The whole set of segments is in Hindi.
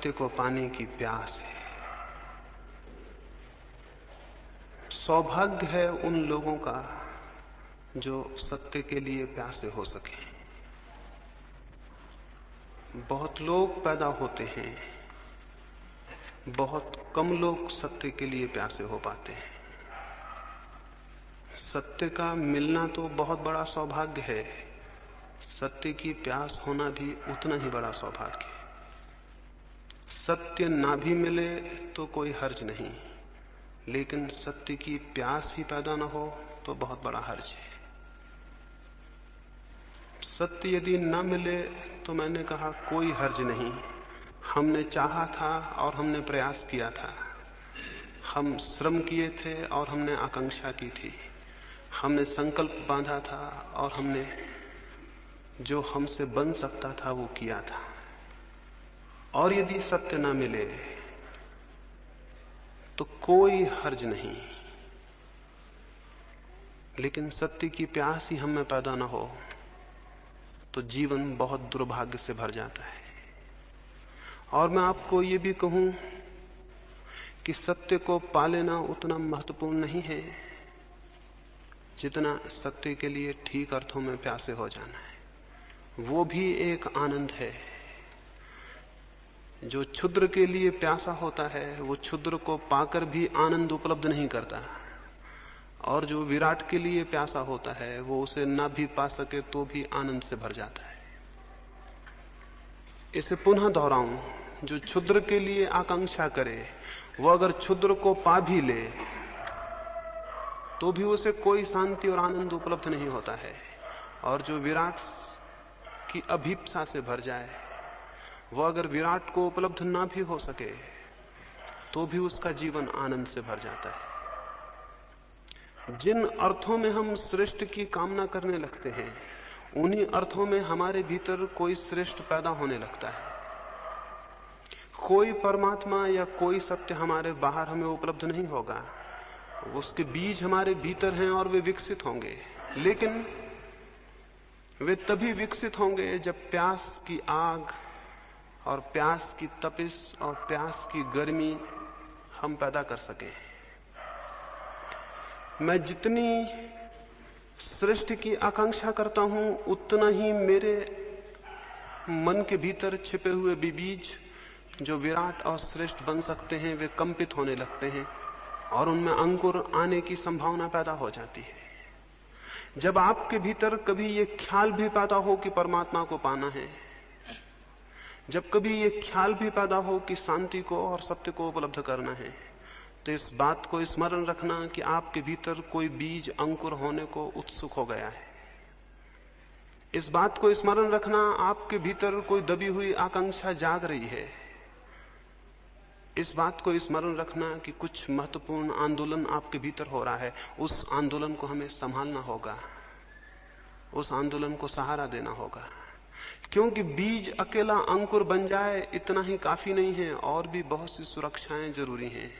सत्य को पाने की प्यास है। सौभाग्य है उन लोगों का जो सत्य के लिए प्यासे हो सके। बहुत लोग पैदा होते हैं, बहुत कम लोग सत्य के लिए प्यासे हो पाते हैं। सत्य का मिलना तो बहुत बड़ा सौभाग्य है, सत्य की प्यास होना भी उतना ही बड़ा सौभाग्य है। सत्य ना भी मिले तो कोई हर्ज नहीं, लेकिन सत्य की प्यास ही पैदा ना हो तो बहुत बड़ा हर्ज है। सत्य यदि ना मिले तो मैंने कहा कोई हर्ज नहीं। हमने चाहा था और हमने प्रयास किया था, हम श्रम किए थे और हमने आकांक्षा की थी, हमने संकल्प बांधा था और हमने जो हमसे बन सकता था वो किया था। और यदि सत्य ना मिले तो कोई हर्ज नहीं, लेकिन सत्य की प्यास ही हमें पैदा ना हो तो जीवन बहुत दुर्भाग्य से भर जाता है। और मैं आपको ये भी कहूं कि सत्य को पा लेना उतना महत्वपूर्ण नहीं है जितना सत्य के लिए ठीक अर्थों में प्यासे हो जाना है। वो भी एक आनंद है। जो क्षुद्र के लिए प्यासा होता है वो क्षुद्र को पाकर भी आनंद उपलब्ध नहीं करता, और जो विराट के लिए प्यासा होता है वो उसे ना भी पा सके तो भी आनंद से भर जाता है। इसे पुनः दोहराऊं, जो क्षुद्र के लिए आकांक्षा करे वो अगर क्षुद्र को पा भी ले तो भी उसे कोई शांति और आनंद उपलब्ध नहीं होता है। और जो विराट की अभीप्सा से भर जाए वो अगर विराट को उपलब्ध ना भी हो सके तो भी उसका जीवन आनंद से भर जाता है। जिन अर्थों में हम श्रेष्ठ की कामना करने लगते हैं उन्हीं अर्थों में हमारे भीतर कोई श्रेष्ठ पैदा होने लगता है। कोई परमात्मा या कोई सत्य हमारे बाहर हमें उपलब्ध नहीं होगा, उसके बीज हमारे भीतर हैं और वे विकसित होंगे, लेकिन वे तभी विकसित होंगे जब प्यास की आग और प्यास की तपिश और प्यास की गर्मी हम पैदा कर सकें। मैं जितनी श्रेष्ठ की आकांक्षा करता हूं उतना ही मेरे मन के भीतर छिपे हुए बीज जो विराट और श्रेष्ठ बन सकते हैं वे कंपित होने लगते हैं और उनमें अंकुर आने की संभावना पैदा हो जाती है। जब आपके भीतर कभी ये ख्याल भी पैदा हो कि परमात्मा को पाना है, जब कभी ये ख्याल भी पैदा हो कि शांति को और सत्य को उपलब्ध करना है, तो इस बात को स्मरण रखना कि आपके भीतर कोई बीज अंकुर होने को उत्सुक हो गया है। इस बात को स्मरण रखना आपके भीतर कोई दबी हुई आकांक्षा जाग रही है। इस बात को स्मरण रखना कि कुछ महत्वपूर्ण आंदोलन आपके भीतर हो रहा है। उस आंदोलन को हमें संभालना होगा, उस आंदोलन को सहारा देना होगा, क्योंकि बीज अकेला अंकुर बन जाए इतना ही काफी नहीं है, और भी बहुत सी सुरक्षाएं जरूरी हैं।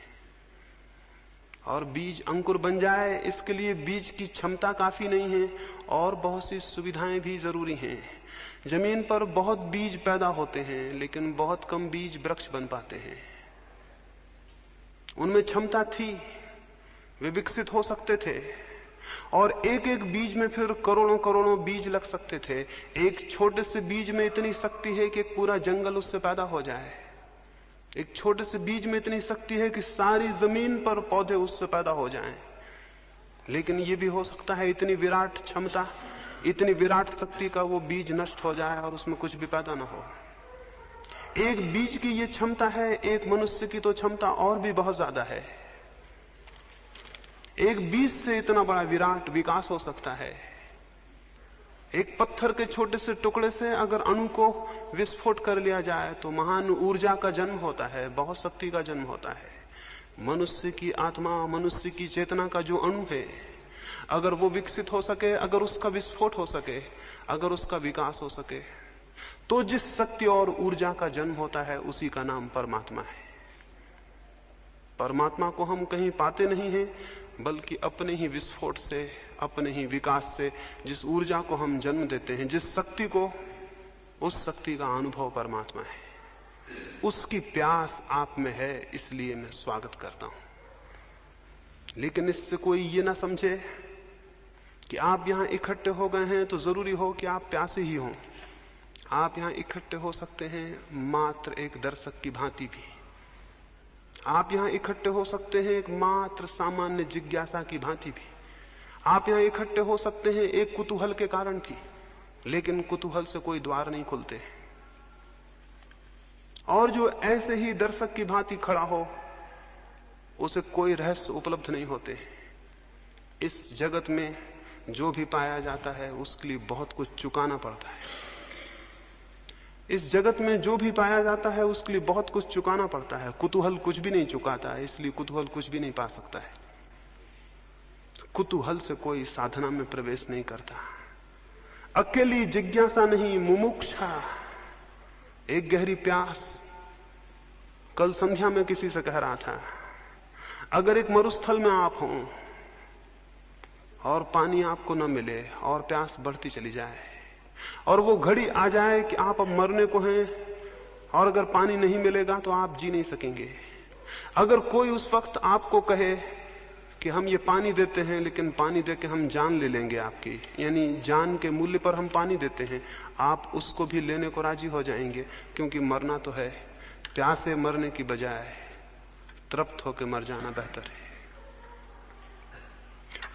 और बीज अंकुर बन जाए इसके लिए बीज की क्षमता काफी नहीं है, और बहुत सी सुविधाएं भी जरूरी हैं। जमीन पर बहुत बीज पैदा होते हैं लेकिन बहुत कम बीज वृक्ष बन पाते हैं। उनमें क्षमता थी, वे विकसित हो सकते थे, और एक एक बीज में फिर करोड़ों करोड़ों बीज लग सकते थे। एक छोटे से बीज में इतनी शक्ति है कि एक पूरा जंगल उससे पैदा हो जाए। एक छोटे से बीज में इतनी शक्ति है कि सारी जमीन पर पौधे उससे पैदा हो जाएं। लेकिन यह भी हो सकता है इतनी विराट क्षमता, इतनी विराट शक्ति का वो बीज नष्ट हो जाए और उसमें कुछ भी पैदा ना हो। एक बीज की ये क्षमता है, एक मनुष्य की तो क्षमता और भी बहुत ज्यादा है। एक बीज से इतना बड़ा विराट विकास हो सकता है। एक पत्थर के छोटे से टुकड़े से अगर अणु को विस्फोट कर लिया जाए तो महान ऊर्जा का जन्म होता है, बहुत शक्ति का जन्म होता है। मनुष्य की आत्मा, मनुष्य की चेतना का जो अणु है, अगर वो विकसित हो सके, अगर उसका विस्फोट हो सके, अगर उसका विकास हो सके, तो जिस शक्ति और ऊर्जा का जन्म होता है उसी का नाम परमात्मा है। परमात्मा को हम कहीं पाते नहीं हैं, बल्कि अपने ही विस्फोट से, अपने ही विकास से जिस ऊर्जा को हम जन्म देते हैं, जिस शक्ति को, उस शक्ति का अनुभव परमात्मा है। उसकी प्यास आप में है, इसलिए मैं स्वागत करता हूं। लेकिन इससे कोई ये ना समझे कि आप यहां इकट्ठे हो गए हैं तो जरूरी हो कि आप प्यासे ही हों। आप यहां इकट्ठे हो सकते हैं मात्र एक दर्शक की भांति भी। आप यहां इकट्ठे हो सकते हैं एक मात्र सामान्य जिज्ञासा की भांति भी। आप यहां इकट्ठे हो सकते हैं एक कुतूहल के कारण भी, लेकिन कुतूहल से कोई द्वार नहीं खुलते। और जो ऐसे ही दर्शक की भांति खड़ा हो, उसे कोई रहस्य उपलब्ध नहीं होते। इस जगत में जो भी पाया जाता है उसके लिए बहुत कुछ चुकाना पड़ता है। इस जगत में जो भी पाया जाता है उसके लिए बहुत कुछ चुकाना पड़ता है। कुतूहल कुछ भी नहीं चुकाता है, इसलिए कुतूहल कुछ भी नहीं पा सकता है। कुतूहल से कोई साधना में प्रवेश नहीं करता। अकेली जिज्ञासा नहीं, मुमुक्षा, एक गहरी प्यास। कल संध्या में किसी से कह रहा था, अगर एक मरुस्थल में आप हों और पानी आपको न मिले और प्यास बढ़ती चली जाए और वो घड़ी आ जाए कि आप अब मरने को हैं और अगर पानी नहीं मिलेगा तो आप जी नहीं सकेंगे। अगर कोई उस वक्त आपको कहे कि हम ये पानी देते हैं लेकिन पानी देके हम जान ले लेंगे आपकी, यानी जान के मूल्य पर हम पानी देते हैं, आप उसको भी लेने को राजी हो जाएंगे, क्योंकि मरना तो है। प्यासे मरने की बजाय तृप्त होकर मर जाना बेहतर है।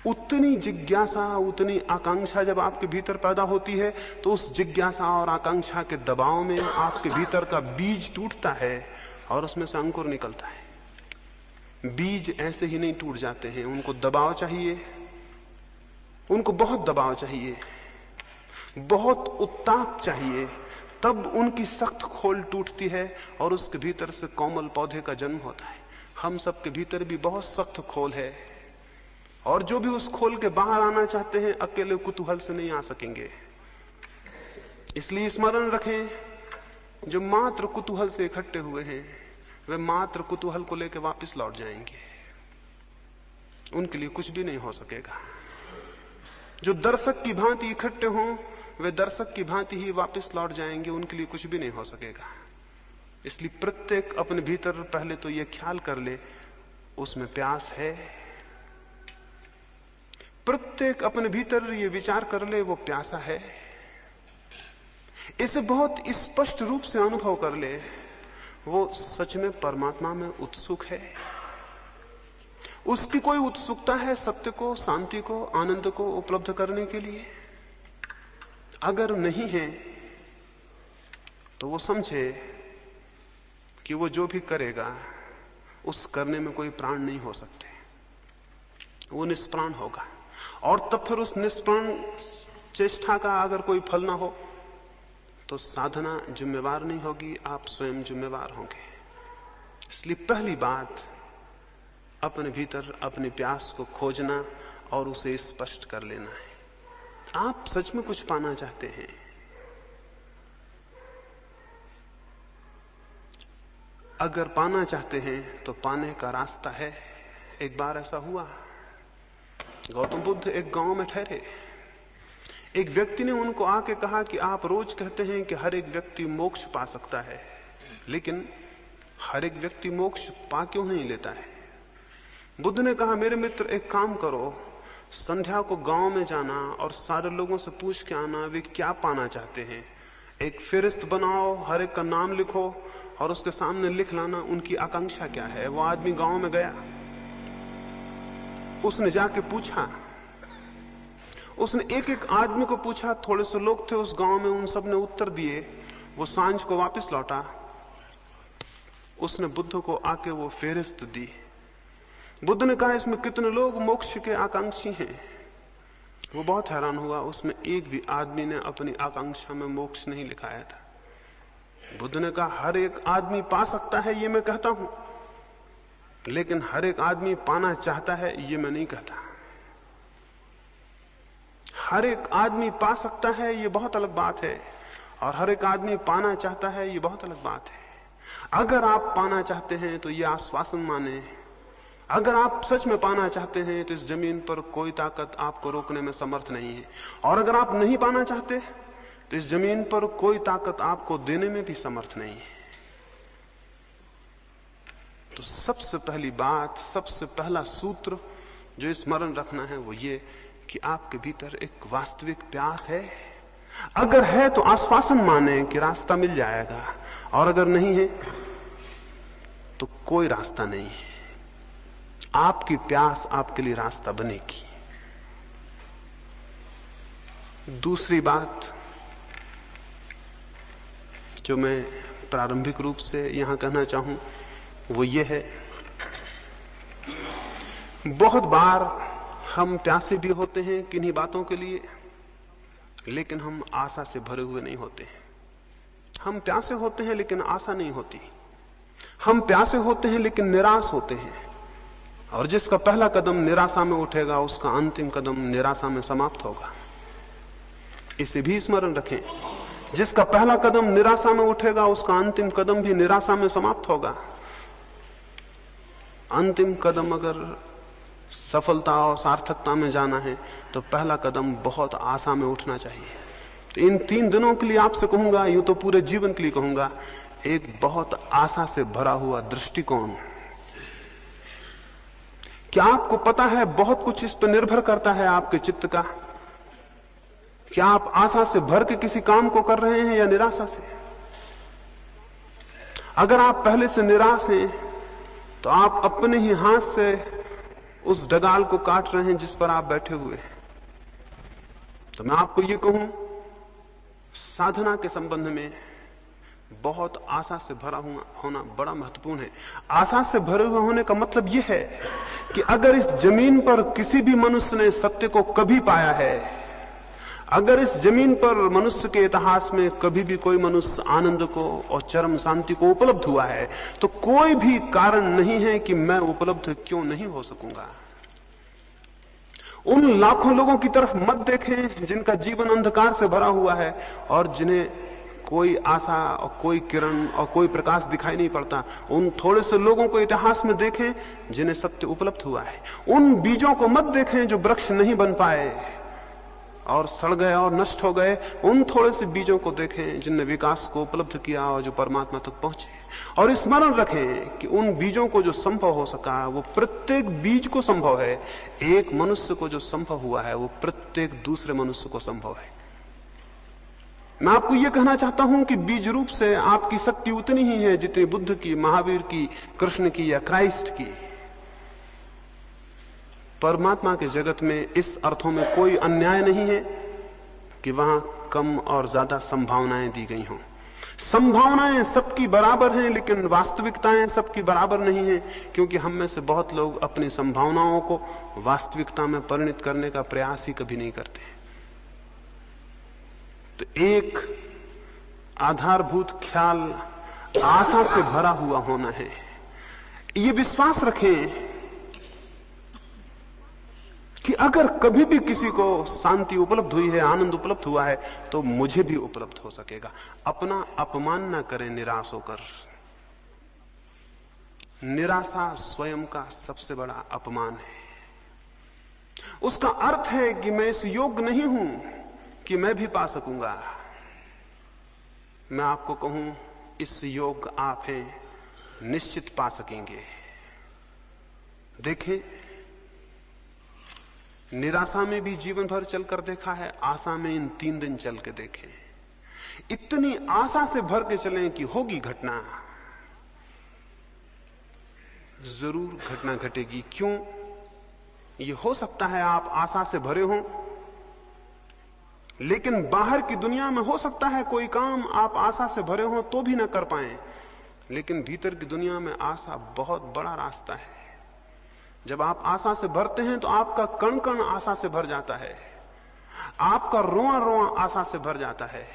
उतनी जिज्ञासा, उतनी आकांक्षा जब आपके भीतर पैदा होती है तो उस जिज्ञासा और आकांक्षा के दबाव में आपके भीतर का बीज टूटता है और उसमें से अंकुर निकलता है। बीज ऐसे ही नहीं टूट जाते हैं, उनको दबाव चाहिए, उनको बहुत दबाव चाहिए, बहुत उत्ताप चाहिए, तब उनकी सख्त खोल टूटती है और उसके भीतर से कोमल पौधे का जन्म होता है। हम सबके भीतर भी बहुत सख्त खोल है और जो भी उस खोल के बाहर आना चाहते हैं अकेले कुतूहल से नहीं आ सकेंगे। इसलिए स्मरण रखें, जो मात्र कुतूहल से इकट्ठे हुए हैं वे मात्र कुतूहल को लेकर वापस लौट जाएंगे, उनके लिए कुछ भी नहीं हो सकेगा। जो दर्शक की भांति इकट्ठे हों वे दर्शक की भांति ही वापस लौट जाएंगे, उनके लिए कुछ भी नहीं हो सकेगा। इसलिए प्रत्येक अपने भीतर पहले तो यह ख्याल कर ले उसमें प्यास है। प्रत्येक अपने भीतर ये विचार कर ले वो प्यासा है। इसे बहुत स्पष्ट रूप से अनुभव कर ले वो सच में परमात्मा में उत्सुक है। उसकी कोई उत्सुकता है सत्य को, शांति को, आनंद को उपलब्ध करने के लिए? अगर नहीं है तो वो समझे कि वो जो भी करेगा उस करने में कोई प्राण नहीं हो सकते, वो निष्प्राण होगा। और तब फिर उस निष्प्राण चेष्टा का अगर कोई फल ना हो तो साधना जिम्मेवार नहीं होगी, आप स्वयं जिम्मेवार होंगे। इसलिए पहली बात अपने भीतर अपनी प्यास को खोजना और उसे स्पष्ट कर लेना है। आप सच में कुछ पाना चाहते हैं, अगर पाना चाहते हैं तो पाने का रास्ता है। एक बार ऐसा हुआ, गौतम बुद्ध एक गांव में ठहरे। एक व्यक्ति ने उनको आके कहा कि आप रोज कहते हैं कि हर एक व्यक्ति मोक्ष पा सकता है, लेकिन हर एक व्यक्ति मोक्ष पा क्यों नहीं लेता है? बुद्ध ने कहा, मेरे मित्र एक काम करो, संध्या को गांव में जाना और सारे लोगों से पूछ के आना वे क्या पाना चाहते हैं। एक फहरिस्त बनाओ, हर एक का नाम लिखो और उसके सामने लिख लाना उनकी आकांक्षा क्या है। वो आदमी गांव में गया, उसने जाके पूछा, उसने एक एक आदमी को पूछा। थोड़े से लोग थे उस गांव में, उन सब ने उत्तर दिए। वो सांझ को वापस लौटा, उसने बुद्ध को आके वो फेहरिस्त दी। बुद्ध ने कहा, इसमें कितने लोग मोक्ष के आकांक्षी हैं? वो बहुत हैरान हुआ, उसमें एक भी आदमी ने अपनी आकांक्षा में मोक्ष नहीं लिखाया था। बुद्ध ने कहा, हर एक आदमी पा सकता है ये मैं कहता हूं, लेकिन हर एक आदमी पाना चाहता है ये मैं नहीं कहता। हर एक आदमी पा सकता है ये बहुत अलग बात है, और हर एक आदमी पाना चाहता है ये बहुत अलग बात है। अगर आप पाना चाहते हैं तो ये आश्वासन माने, अगर आप सच में पाना चाहते हैं तो इस जमीन पर कोई ताकत आपको रोकने में समर्थ नहीं है, और अगर आप नहीं पाना चाहते तो इस जमीन पर कोई ताकत आपको देने में भी समर्थ नहीं है। तो सबसे पहली बात, सबसे पहला सूत्र जो स्मरण रखना है वो ये कि आपके भीतर एक वास्तविक प्यास है। अगर है तो आश्वासन माने कि रास्ता मिल जाएगा, और अगर नहीं है तो कोई रास्ता नहीं है। आपकी प्यास आपके लिए रास्ता बनेगी। दूसरी बात जो मैं प्रारंभिक रूप से यहां कहना चाहूं वो ये है, बहुत बार हम प्यासे भी होते हैं किन्हीं बातों के लिए, लेकिन हम आशा से भरे हुए नहीं होते हैं। हम प्यासे होते हैं लेकिन आशा नहीं होती। हम प्यासे होते हैं लेकिन निराश होते हैं, और जिसका पहला कदम निराशा में उठेगा उसका अंतिम कदम निराशा में समाप्त होगा। इसे भी स्मरण रखें, जिसका पहला कदम निराशा में उठेगा उसका अंतिम कदम भी निराशा में समाप्त होगा। अंतिम कदम अगर सफलता और सार्थकता में जाना है तो पहला कदम बहुत आशा में उठना चाहिए। तो इन 3 दिनों के लिए आपसे कहूंगा, यूं तो पूरे जीवन के लिए कहूंगा, एक बहुत आशा से भरा हुआ दृष्टिकोण। क्या आपको पता है बहुत कुछ इस पर निर्भर करता है आपके चित्त का? क्या आप आशा से भर के किसी काम को कर रहे हैं या निराशा से? अगर आप पहले से निराश हैं तो आप अपने ही हाथ से उस डगाल को काट रहे हैं जिस पर आप बैठे हुए हैं। तो मैं आपको ये कहूं, साधना के संबंध में बहुत आशा से भरा हुआ होना बड़ा महत्वपूर्ण है। आशा से भरे हुए होने का मतलब यह है कि अगर इस जमीन पर किसी भी मनुष्य ने सत्य को कभी पाया है, अगर इस जमीन पर मनुष्य के इतिहास में कभी भी कोई मनुष्य आनंद को और चरम शांति को उपलब्ध हुआ है, तो कोई भी कारण नहीं है कि मैं उपलब्ध क्यों नहीं हो सकूंगा। उन लाखों लोगों की तरफ मत देखें जिनका जीवन अंधकार से भरा हुआ है और जिन्हें कोई आशा और कोई किरण और कोई प्रकाश दिखाई नहीं पड़ता। उन थोड़े से लोगों को इतिहास में देखें जिन्हें सत्य उपलब्ध हुआ है। उन बीजों को मत देखें जो वृक्ष नहीं बन पाए और सड़ गए और नष्ट हो गए। उन थोड़े से बीजों को देखें जिनने विकास को उपलब्ध किया और जो परमात्मा तक पहुंचे। और स्मरण रखें कि उन बीजों को जो संभव हो सका वो प्रत्येक बीज को संभव है। एक मनुष्य को जो संभव हुआ है वो प्रत्येक दूसरे मनुष्य को संभव है। मैं आपको यह कहना चाहता हूं कि बीज रूप से आपकी शक्ति उतनी ही है जितनी बुद्ध की, महावीर की, कृष्ण की या क्राइस्ट की। परमात्मा के जगत में इस अर्थों में कोई अन्याय नहीं है कि वहां कम और ज्यादा संभावनाएं दी गई हों। संभावनाएं सबकी बराबर हैं, लेकिन वास्तविकताएं सबकी बराबर नहीं हैं, क्योंकि हम में से बहुत लोग अपनी संभावनाओं को वास्तविकता में परिणत करने का प्रयास ही कभी नहीं करते। तो एक आधारभूत ख्याल आशा से भरा हुआ होना है। ये विश्वास रखें कि अगर कभी भी किसी को शांति उपलब्ध हुई है, आनंद उपलब्ध हुआ है, तो मुझे भी उपलब्ध हो सकेगा। अपना अपमान ना करें निराश होकर। निराशा स्वयं का सबसे बड़ा अपमान है। उसका अर्थ है कि मैं इस योग्य नहीं हूं कि मैं भी पा सकूंगा। मैं आपको कहूं, इस योग्य आप हैं, निश्चित पा सकेंगे। देखें, निराशा में भी जीवन भर चलकर देखा है, आशा में इन 3 दिन चल के देखें। इतनी आशा से भर के चलें कि होगी घटना, जरूर घटना घटेगी। क्यों? ये हो सकता है आप आशा से भरे हों, लेकिन बाहर की दुनिया में हो सकता है कोई काम आप आशा से भरे हों तो भी ना कर पाएं, लेकिन भीतर की दुनिया में आशा बहुत बड़ा रास्ता है। जब आप आशा से भरते हैं तो आपका कण कण आशा से भर जाता है, आपका रोआ रोआ आशा से भर जाता है,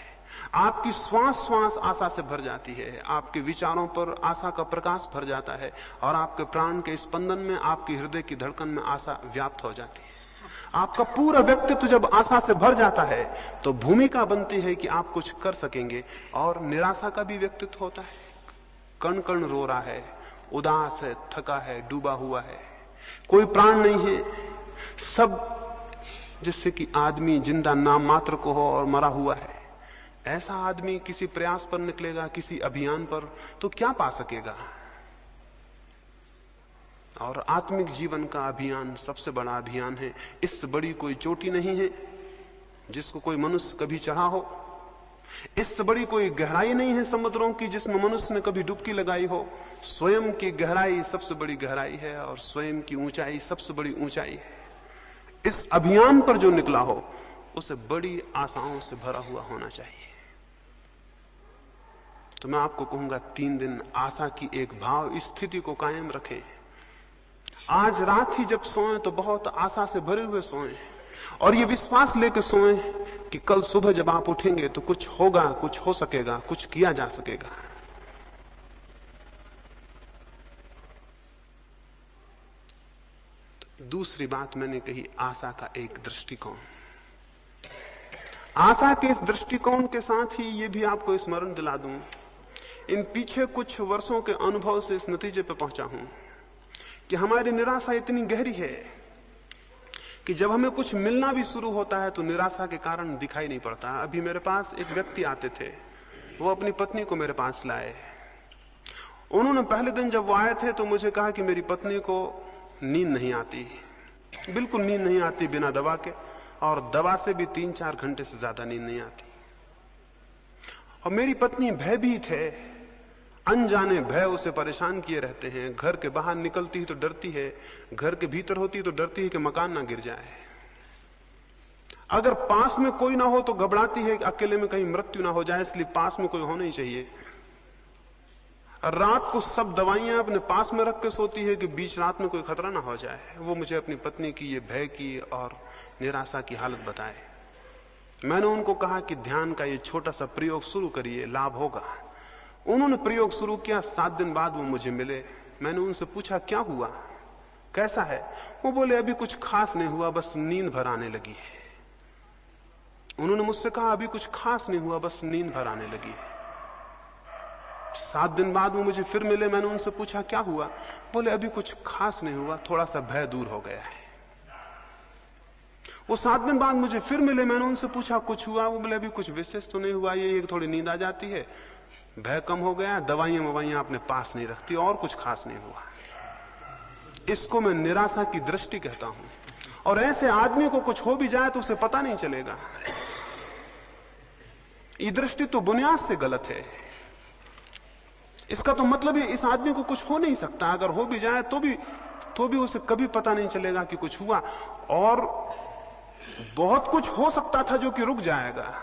आपकी श्वास श्वास आशा से भर जाती है, आपके विचारों पर आशा का प्रकाश भर जाता है, और आपके प्राण के स्पंदन में, आपकी हृदय की धड़कन में आशा व्याप्त हो जाती है। आपका पूरा व्यक्तित्व जब आशा से भर जाता है तो भूमिका बनती है कि आप कुछ कर सकेंगे। और निराशा का भी व्यक्तित्व होता है, कण कण रो रहा है, उदास है, थका है, डूबा हुआ है, कोई प्राण नहीं है, सब जिससे कि आदमी जिंदा नाम मात्र को हो और मरा हुआ है। ऐसा आदमी किसी प्रयास पर निकलेगा, किसी अभियान पर, तो क्या पा सकेगा? और आत्मिक जीवन का अभियान सबसे बड़ा अभियान है। इससे बड़ी कोई चोटी नहीं है जिसको कोई मनुष्य कभी चढ़ा हो। इससे बड़ी कोई गहराई नहीं है समुद्रों की जिसमें मनुष्य ने कभी डुबकी लगाई हो। स्वयं की गहराई सबसे बड़ी गहराई है और स्वयं की ऊंचाई सबसे बड़ी ऊंचाई है। इस अभियान पर जो निकला हो उसे बड़ी आशाओं से भरा हुआ होना चाहिए। तो मैं आपको कहूंगा 3 दिन आशा की एक भाव स्थिति को कायम रखें। आज रात ही जब सोएं तो बहुत आशा से भरे हुए सोएं और ये विश्वास लेकर सोएं कि कल सुबह जब आप उठेंगे तो कुछ होगा, कुछ हो सकेगा, कुछ किया जा सकेगा। दूसरी बात मैंने कही, आशा का एक दृष्टिकोण। आशा के इस दृष्टिकोण के साथ ही ये भी आपको स्मरण दिला दूं, इन पीछे कुछ वर्षों के अनुभव से इस नतीजे पर पहुंचा हूं कि हमारी निराशा इतनी गहरी है कि जब हमें कुछ मिलना भी शुरू होता है तो निराशा के कारण दिखाई नहीं पड़ता। अभी मेरे पास एक व्यक्ति आते थे, वो अपनी पत्नी को मेरे पास लाए। उन्होंने पहले दिन जब वो आए थे तो मुझे कहा कि मेरी पत्नी को नींद नहीं आती, बिल्कुल नींद नहीं आती बिना दवा के, और दवा से भी 3-4 घंटे से ज्यादा नींद नहीं आती। और मेरी पत्नी भयभीत है, अनजाने भय उसे परेशान किए रहते हैं। घर के बाहर निकलती है तो डरती है, घर के भीतर होती है तो डरती है कि मकान ना गिर जाए। अगर पास में कोई ना हो तो घबराती है कि अकेले में कहीं मृत्यु ना हो जाए, इसलिए पास में कोई होना ही चाहिए। रात को सब दवाइयां अपने पास में रख के सोती है कि बीच रात में कोई खतरा ना हो जाए। वो मुझे अपनी पत्नी की ये भय की और निराशा की हालत बताए। मैंने उनको कहा कि ध्यान का ये छोटा सा प्रयोग शुरू करिए, लाभ होगा। उन्होंने प्रयोग शुरू किया। 7 दिन बाद वो मुझे मिले। मैंने उनसे पूछा क्या हुआ, कैसा है? वो बोले अभी कुछ खास नहीं हुआ, बस नींद भर आने लगी है। उन्होंने मुझसे कहा अभी कुछ खास नहीं हुआ, बस नींद भर आने लगी है। 7 दिन बाद वो मुझे फिर मिले। मैंने उनसे पूछा क्या हुआ? बोले अभी कुछ खास नहीं हुआ, थोड़ा सा भय दूर हो गया है। वो 7 दिन बाद मुझे फिर मिले। मैंने उनसे पूछा कुछ हुआ? वो बोले अभी कुछ विशेष तो नहीं हुआ, ये थोड़ी नींद आ जाती है, भय कम हो गया, दवाइयां अपने पास नहीं रखती, और कुछ खास नहीं हुआ। इसको मैं निराशा की दृष्टि कहता हूं। और ऐसे आदमी को कुछ हो भी जाए तो उसे पता नहीं चलेगा। ये दृष्टि तो बुनियाद से गलत है। इसका तो मतलब है इस आदमी को कुछ हो नहीं सकता, अगर हो भी जाए तो भी उसे कभी पता नहीं चलेगा कि कुछ हुआ। और बहुत कुछ हो सकता था जो कि रुक जाएगा।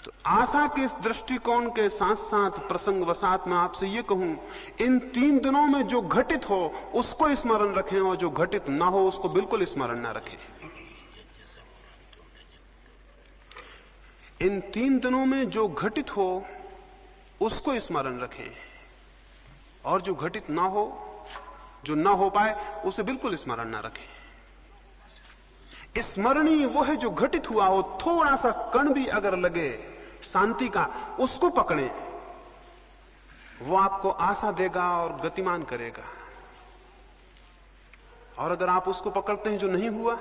तो आशा के इस दृष्टिकोण के साथ साथ प्रसंगवशात मैं आपसे ये कहूं, इन 3 दिनों में जो घटित हो उसको स्मरण रखें और जो घटित ना हो उसको बिल्कुल स्मरण ना रखें। इन 3 दिनों में जो घटित हो उसको स्मरण रखें और जो घटित ना हो, जो ना हो पाए, उसे बिल्कुल स्मरण ना रखें। स्मरणीय वो है जो घटित हुआ हो। थोड़ा सा कण भी अगर लगे शांति का, उसको पकड़ें, वो आपको आशा देगा और गतिमान करेगा। और अगर आप उसको पकड़ते हैं जो नहीं हुआ,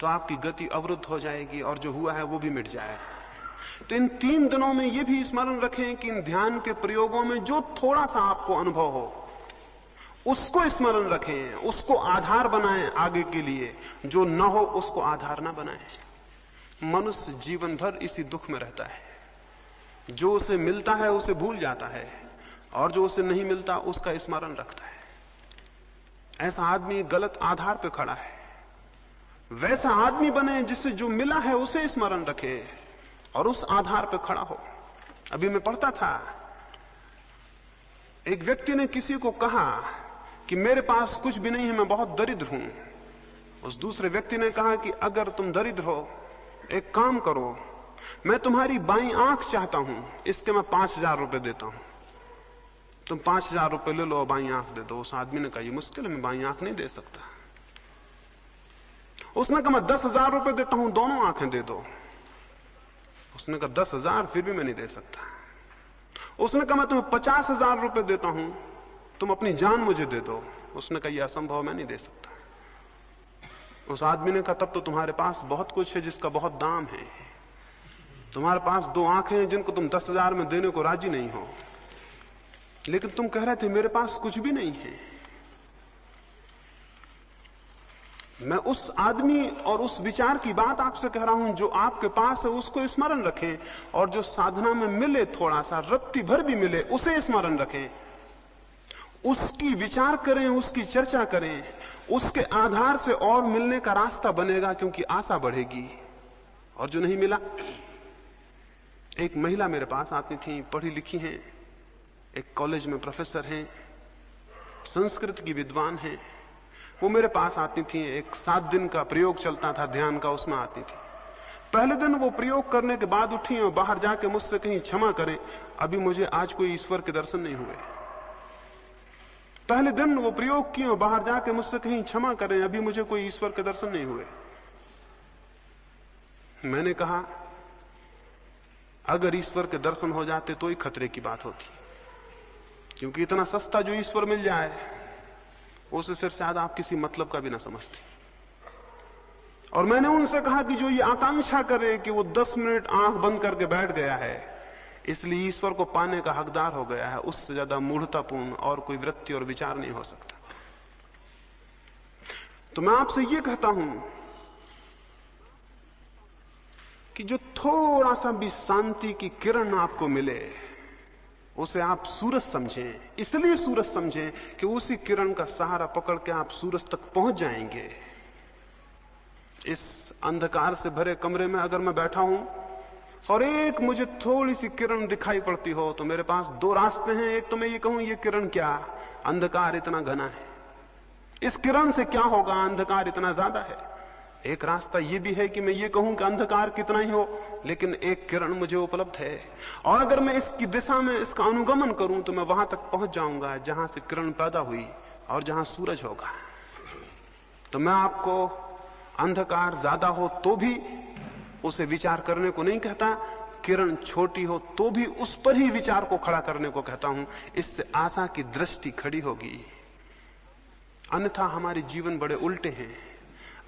तो आपकी गति अवरुद्ध हो जाएगी और जो हुआ है वो भी मिट जाएगा। तो इन 3 दिनों में ये भी स्मरण रखें कि इन ध्यान के प्रयोगों में जो थोड़ा सा आपको अनुभव हो उसको स्मरण रखें, उसको आधार बनाएं आगे के लिए। जो न हो उसको आधार ना बनाएं। मनुष्य जीवन भर इसी दुख में रहता है। जो उसे मिलता है उसे भूल जाता है और जो उसे नहीं मिलता उसका स्मरण रखता है। ऐसा आदमी गलत आधार पर खड़ा है। वैसा आदमी बने जिससे जो मिला है उसे स्मरण रखे और उस आधार पर खड़ा हो। अभी मैं पढ़ता था, एक व्यक्ति ने किसी को कहा कि मेरे पास कुछ भी नहीं है, मैं बहुत दरिद्र हूं। उस दूसरे व्यक्ति ने कहा कि अगर तुम दरिद्र हो, एक काम करो, मैं तुम्हारी बाईं आंख चाहता हूं, इसके मैं 5000 रुपए देता हूं, तुम 5000 रुपए ले लो और बाईं आंख दे दो। उस आदमी ने कहा ये मुश्किल है, मैं बाईं आंख नहीं दे सकता। उसने कहा मैं 10,000 रुपए देता हूं, दोनों आंखें दे दो। उसने कहा 10,000 फिर भी मैं नहीं दे सकता। उसने कहा मैं तुम्हें 50,000 रुपए देता हूं, तुम अपनी जान मुझे दे दो। उसने कहा यह असंभव, मैं नहीं दे सकता। उस आदमी ने कहा तब तो तुम्हारे पास बहुत कुछ है जिसका बहुत दाम है। तुम्हारे पास 2 आंखें हैं जिनको तुम 10,000 में देने को राजी नहीं हो। लेकिन तुम कह रहे थे मेरे पास कुछ भी नहीं है। मैं उस आदमी और उस विचार की बात आपसे कह रहा हूं जो आपके पास है, उसको स्मरण रखें, और जो साधना में मिले थोड़ा सा, रत्ती भर भी मिले, उसे स्मरण रखें, उसकी विचार करें, उसकी चर्चा करें। उसके आधार से और मिलने का रास्ता बनेगा, क्योंकि आशा बढ़ेगी। और जो नहीं मिला, एक महिला मेरे पास आती थी, पढ़ी लिखी हैं, एक कॉलेज में प्रोफेसर हैं, संस्कृत की विद्वान हैं। वो मेरे पास आती थी, एक 7 दिन का प्रयोग चलता था ध्यान का, उसमें आती थी। पहले दिन वो प्रयोग करने के बाद उठी और बाहर जाके मुझसे कहीं, क्षमा करें, अभी मुझे आज कोई ईश्वर के दर्शन नहीं हुए। पहले दिन वो प्रयोग किए और बाहर जाके मुझसे कहीं, क्षमा करें, अभी मुझे कोई ईश्वर के दर्शन नहीं हुए। मैंने कहा, अगर ईश्वर के दर्शन हो जाते तो ही खतरे की बात होती, क्योंकि इतना सस्ता जो ईश्वर मिल जाए उसे फिर शायद आप किसी मतलब का भी ना समझते। और मैंने उनसे कहा कि जो ये आकांक्षा करे कि वो 10 मिनट आंख बंद करके बैठ गया है, इसलिए ईश्वर को पाने का हकदार हो गया है, उससे ज्यादा मूढ़तापूर्ण और कोई वृत्ति और विचार नहीं हो सकता। तो मैं आपसे ये कहता हूं कि जो थोड़ा सा भी शांति की किरण आपको मिले, उसे आप सूरज समझें। इसलिए सूरज समझें कि उसी किरण का सहारा पकड़ के आप सूरज तक पहुंच जाएंगे। इस अंधकार से भरे कमरे में अगर मैं बैठा हूं और एक मुझे थोड़ी सी किरण दिखाई पड़ती हो, तो मेरे पास 2 रास्ते हैं। एक तो मैं ये कहूं, ये किरण क्या, अंधकार इतना घना है, इस किरण से क्या होगा, अंधकार इतना ज्यादा है। एक रास्ता ये भी है कि मैं ये कहूं कि अंधकार कितना ही हो, लेकिन एक किरण मुझे उपलब्ध है, और अगर मैं इसकी दिशा में इसका अनुगमन करूं तो मैं वहां तक पहुंच जाऊंगा जहां से किरण पैदा हुई और जहां सूरज होगा। तो मैं आपको अंधकार ज्यादा हो तो भी उसे विचार करने को नहीं कहता, किरण छोटी हो तो भी उस पर ही विचार को खड़ा करने को कहता हूं। इससे आशा की दृष्टि खड़ी होगी। अन्यथा हमारे जीवन बड़े उल्टे हैं।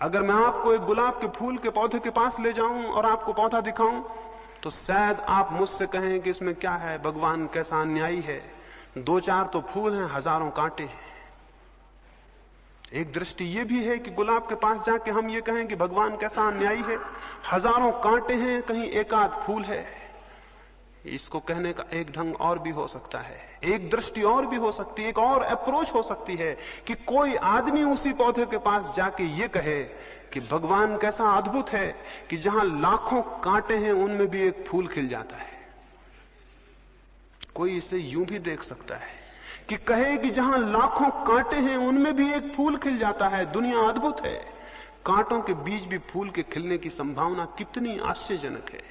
अगर मैं आपको एक गुलाब के फूल के पौधे के पास ले जाऊं और आपको पौधा दिखाऊं, तो शायद आप मुझसे कहें कि इसमें क्या है, भगवान कैसा अन्यायी है, 2-4 तो फूल हैं, हजारों कांटे हैं। एक दृष्टि ये भी है कि गुलाब के पास जाके हम ये कहें कि भगवान कैसा अन्यायी है, हजारों कांटे हैं, कहीं एकाध फूल है। इसको कहने का एक ढंग और भी हो सकता है, एक दृष्टि और भी हो सकती है, एक और अप्रोच हो सकती है कि कोई आदमी उसी पौधे के पास जाके ये कहे कि भगवान कैसा अद्भुत है कि जहां लाखों कांटे हैं उनमें भी एक फूल खिल जाता है। कोई इसे यूं भी देख सकता है कि कहे कि जहां लाखों कांटे हैं उनमें भी एक फूल खिल जाता है, दुनिया अद्भुत है। कांटों के बीच भी फूल के खिलने की संभावना कितनी आश्चर्यजनक है।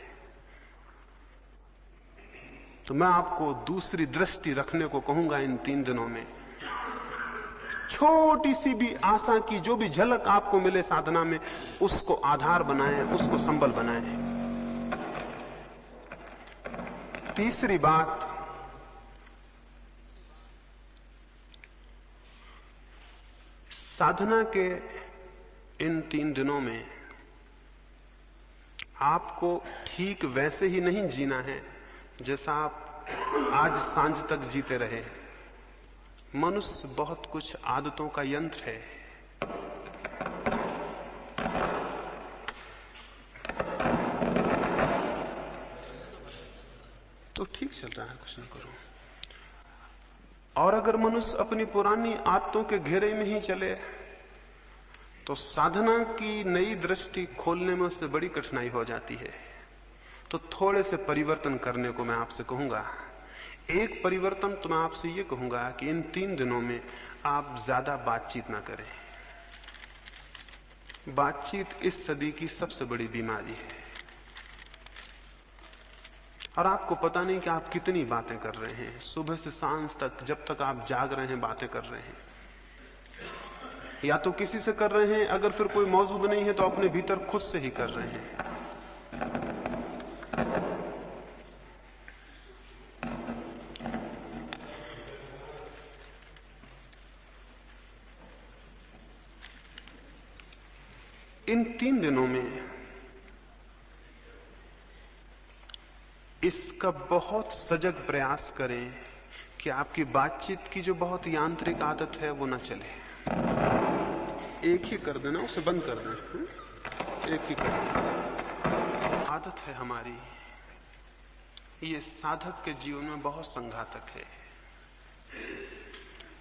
तो मैं आपको दूसरी दृष्टि रखने को कहूंगा इन 3 दिनों में। छोटी सी भी आशा की जो भी झलक आपको मिले साधना में, उसको आधार बनाएं, उसको संबल बनाएं। तीसरी बात, साधना के इन 3 दिनों में आपको ठीक वैसे ही नहीं जीना है जैसा आप आज सांझ तक जीते रहे। मनुष्य बहुत कुछ आदतों का यंत्र है। तो ठीक चल रहा है, कुछ ना करो। और अगर मनुष्य अपनी पुरानी आदतों के घेरे में ही चले तो साधना की नई दृष्टि खोलने में उससे बड़ी कठिनाई हो जाती है। तो थोड़े से परिवर्तन करने को मैं आपसे कहूंगा। एक परिवर्तन तो मैं आपसे ये कहूंगा कि इन 3 दिनों में आप ज्यादा बातचीत ना करें। बातचीत इस सदी की सबसे बड़ी बीमारी है, और आपको पता नहीं कि आप कितनी बातें कर रहे हैं। सुबह से सांझ तक, जब तक आप जाग रहे हैं, बातें कर रहे हैं। या तो किसी से कर रहे हैं, अगर फिर कोई मौजूद नहीं है तो अपने भीतर खुद से ही कर रहे हैं। इन 3 दिनों में इसका बहुत सजग प्रयास करें कि आपकी बातचीत की जो बहुत यांत्रिक आदत है वो ना चले। एक ही कर देना, उसे बंद कर देना, एक ही कर देना। आदत है हमारी, ये साधक के जीवन में बहुत संघातक है।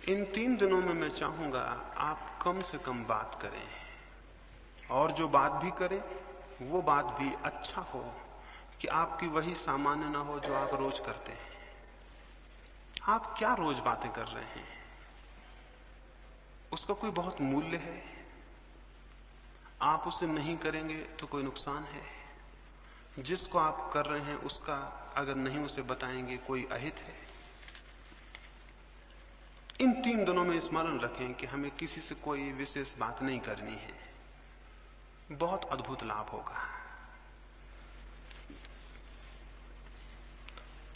इन 3 दिनों में मैं चाहूंगा आप कम से कम बात करें, और जो बात भी करें वो बात भी अच्छा हो कि आपकी वही सामान्य ना हो जो आप रोज करते हैं। आप क्या रोज बातें कर रहे हैं, उसका कोई बहुत मूल्य है? आप उसे नहीं करेंगे तो कोई नुकसान है? जिसको आप कर रहे हैं उसका अगर नहीं उसे बताएंगे कोई अहित है? इन 3 दिनों में स्मरण रखें कि हमें किसी से कोई विशेष बात नहीं करनी है। बहुत अद्भुत लाभ होगा।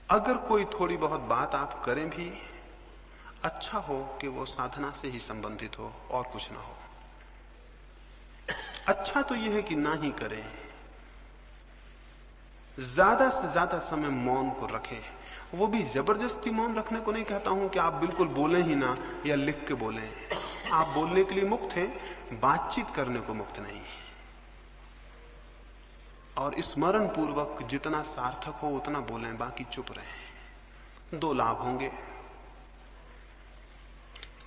अगर कोई थोड़ी बहुत बात आप करें भी, अच्छा हो कि वो साधना से ही संबंधित हो और कुछ ना हो। अच्छा तो यह है कि ना ही करें। ज्यादा से ज्यादा समय मौन को रखें। वो भी जबरदस्ती मौन रखने को नहीं कहता हूं कि आप बिल्कुल बोलें ही ना या लिख के बोलें। आप बोलने के लिए मुक्त हैं, बातचीत करने को मुक्त नहीं। और स्मरण पूर्वक जितना सार्थक हो उतना बोलें, बाकी चुप रहें। 2 लाभ होंगे।